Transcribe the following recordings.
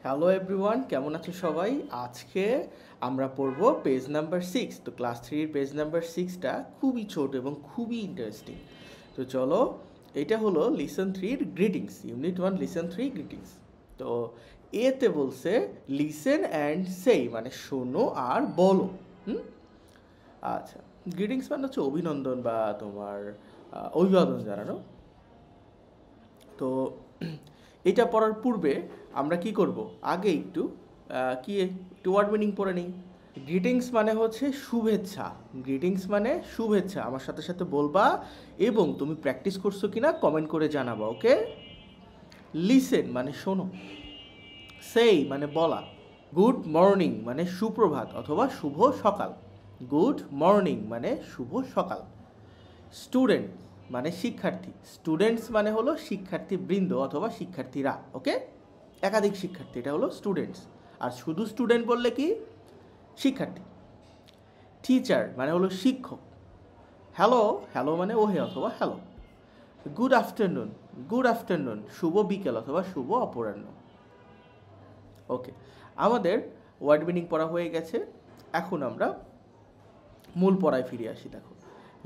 Hello everyone, কেমন আছো সবাই? আজকে আমরা পড়ব পেজ নাম্বার 6। তো ক্লাস 3 পেজ নাম্বার 6টা খুবই ছোট এবং খুবই ইন্টারেস্টিং। তো চলো, এটা হলো lesson 3 greetings, unit 1 lesson 3 greetings. তো এতে বলছে লিসেন অ্যান্ড সেই, মানে শোনো আর বলো। আচ্ছা, গ্রিটিংস মানে হচ্ছে অভিনন্দন বা তোমার অভিবাদন জানানো। তো এটা পড়ার পূর্বে আমরা কি করব, আগে একটু ওয়ার্ড মিনিং পড়ে নিই। গ্রিটিংস মানে হচ্ছে শুভেচ্ছা। গ্রিটিংস মানে শুভেচ্ছা, আমার সাথে সাথে বলবা এবং তুমি প্র্যাকটিস করছো কিনা কমেন্ট করে জানাবা, ওকে? লিসেন মানে শোনো, সেই মানে বলা, গুড মর্নিং মানে সুপ্রভাত অথবা শুভ সকাল, গুড মর্নিং মানে শুভ সকাল। স্টুডেন্ট মানে শিক্ষার্থী, স্টুডেন্টস মানে হলো শিক্ষার্থী বৃন্দ অথবা শিক্ষার্থীরা, ওকে? একাধিক শিক্ষার্থী, এটা হলো স্টুডেন্টস। আর শুধু স্টুডেন্ট বললে কি শিক্ষার্থী। টিচার মানে হলো শিক্ষক। হ্যালো, হ্যালো মানে ওহে অথবা hello. Good afternoon, good afternoon শুভ বিকেল অথবা শুভ অপরাহ্ন। ওকে, আমাদের ওয়ার্ড মিনিং পড়া হয়ে গেছে। এখন আমরা মূল পড়ায় ফিরে আসি। দেখো,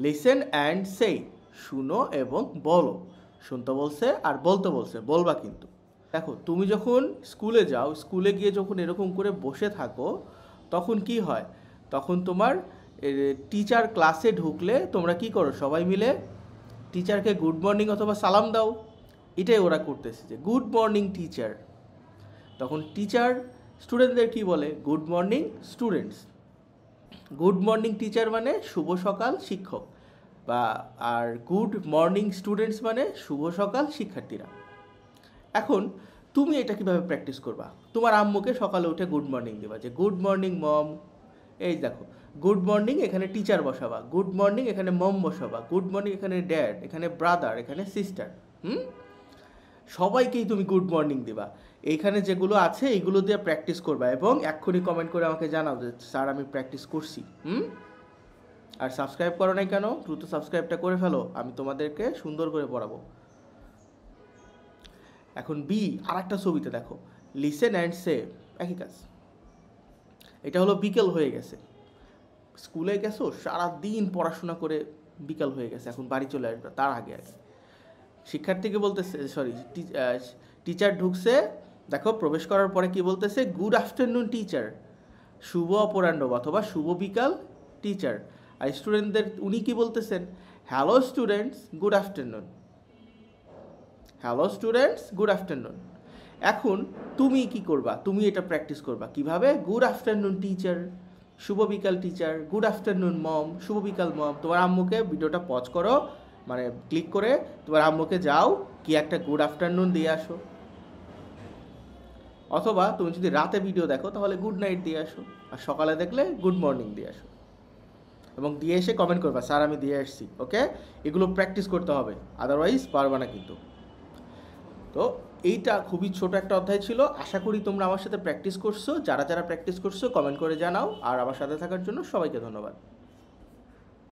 লিসেন অ্যান্ড সেই, শুনো এবং বলো। শুনতে বলছে আর বলতে বলছে, বলবা কিন্তু। দেখো, তুমি যখন স্কুলে যাও, স্কুলে গিয়ে যখন এরকম করে বসে থাকো, তখন কি হয়? তখন তোমার টিচার ক্লাসে ঢুকলে তোমরা কি করো? সবাই মিলে টিচারকে গুড মর্নিং অথবা সালাম দাও। এটাই ওরা করতেছে, যে গুড মর্নিং টিচার। তখন টিচার স্টুডেন্টদের কি বলে? Good morning students. Good morning teacher মানে শুভ সকাল শিক্ষক, বা আর গুড মর্নিং স্টুডেন্টস মানে শুভ সকাল শিক্ষার্থীরা। এখন তুমি এটা কিভাবে প্র্যাকটিস করবা? তোমার আম্মুকে সকালে উঠে গুড মর্নিং দেবা, যে গুড মর্নিং মম। এই দেখো, গুড মর্নিং এখানে টিচার বসাবা, গুড মর্নিং এখানে মম বসাবা, গুড মর্নিং এখানে ড্যাড, এখানে ব্রাদার, এখানে সিস্টার। সবাইকেই তুমি গুড মর্নিং দিবা। এইখানে যেগুলো আছে এইগুলো দিয়ে প্র্যাকটিস করবা এবং এক্ষুনি কমেন্ট করে আমাকে জানাও যে স্যার আমি প্র্যাকটিস করছি। আর সাবস্ক্রাইব করো নাই কেন? দ্রুত সাবস্ক্রাইবটা করে ফেলো, আমি তোমাদেরকে সুন্দর করে পড়াবো। এখন বি, আর একটা ছবিতে দেখো, লিসেন অ্যান্ড সে, একই কাজ। এটা হলো বিকেল হয়ে গেছে, স্কুলে গেছো সারাদিন পড়াশোনা করে বিকেল হয়ে গেছে, এখন বাড়ি চলে আসবে, তার আগে আগে শিক্ষার্থীকে বলতেছে, টিচার ঢুকছে, দেখো প্রবেশ করার পরে কি বলতেছে? গুড আফটারনুন টিচার, শুভ অপরাহ্ন অথবা শুভ বিকাল টিচার। আর স্টুডেন্টদের উনি কি বলতেছেন? Hello students, good afternoon. Hello students, good afternoon. এখন তুমি কি করবা? তুমি এটা প্র্যাকটিস করবা কিভাবে? গুড আফটারনুন টিচার, শুভ বিকাল টিচার, গুড আফটারনুন মম, শুভ বিকাল মম। তোমার আম্মুকে ভিডিওটা পজ করো, মানে ক্লিক করে তোমার আম্মুকে যাও কি একটা গুড আফটারনুন দিয়ে আসো, অথবা তুমি যদি রাতে ভিডিও দেখো তাহলে গুড নাইট দিয়ে আসো, আর সকালে দেখলে গুড মর্নিং দিয়ে আসো, এবং দিয়ে এসে কমেন্ট করবা স্যার আমি দিয়ে আসছি, ওকে? এগুলো প্র্যাকটিস করতে হবে, আদারওয়াইজ পারবা না কিন্তু। তো এইটা খুবই ছোট একটা অধ্যায় ছিল, আশা করি তোমরা আমার সাথে প্র্যাকটিস করছো। যারা যারা প্র্যাকটিস করছো কমেন্ট করে জানাও, আর আমার সাথে থাকার জন্য সবাইকে ধন্যবাদ।